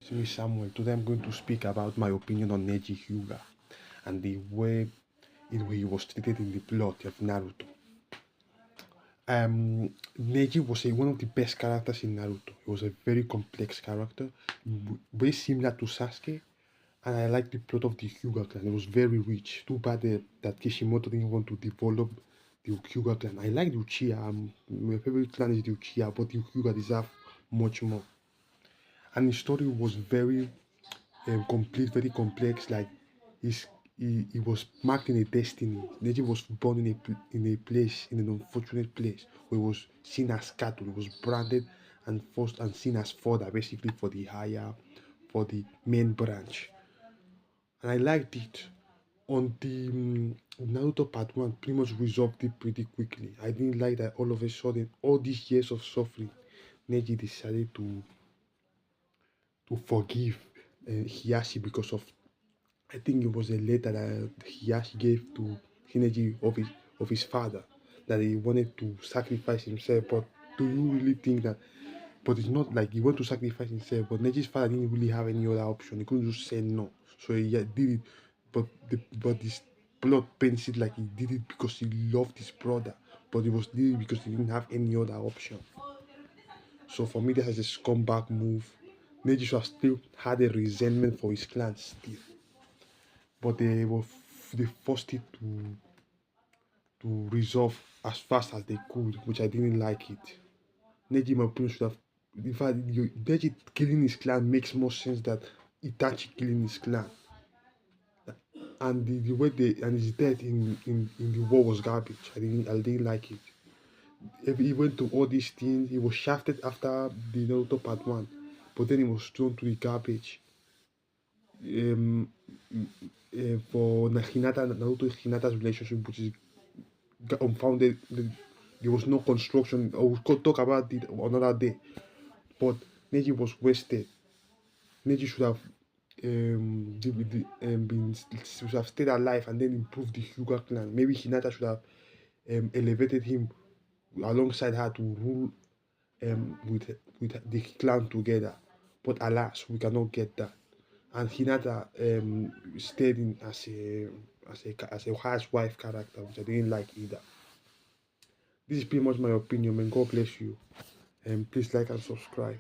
It's me, Samuel. Today I'm going to speak about my opinion on Neji Hyuga and the way in which he was treated in the plot of Naruto. Neji was one of the best characters in Naruto. He was a very complex character, very similar to Sasuke, and I like the plot of the Hyuga clan. It was very rich. Too bad that Kishimoto didn't want to develop the Hyuga clan. I like the Uchiha. My favorite clan is the Uchiha, but the Hyuga deserve much more. And the story was very complete, very complex. Like he's, he was marked in a destiny. Neji was born in a place, in an unfortunate place, where he was seen as cattle. He was branded and forced and seen as fodder, basically for the main branch. And I liked it. On the Naruto Part 1, pretty much resolved it pretty quickly. I didn't like that all of a sudden, all these years of suffering, Neji decided to forgive Hiyashi because of, I think it was a letter that Hiyashi gave to Hineji of his father, that he wanted to sacrifice himself. But do you really think that? But it's not like he wanted to sacrifice himself. But Neji's father didn't really have any other option. He couldn't just say no. So he did it. But this plot paints it like he did it because he loved his brother. But he was did it because he didn't have any other option. So for me, that is a scumbag move. Neji should have still had a resentment for his clan still, but they forced it to resolve as fast as they could, which I didn't like it. Neji, in my opinion, should have. In fact, Neji killing his clan makes more sense than Itachi killing his clan. And the way they and his death in the war was garbage. I didn't like it. If he went to all these things, he was shafted after the Naruto Part 1, but then he was thrown to the garbage. Um, for Naruto Hinata's relationship, which is unfounded. There was no construction. I will talk about it another day. But Neji was wasted. Neji should have should have stayed alive and then improved the Hyuga clan. Maybe Hinata should have elevated him alongside her to rule with the clan together. But alas, we cannot get that. And Hinata stayed in as a housewife character, which I didn't like either. This is pretty much my opinion, and God bless you. And please like and subscribe.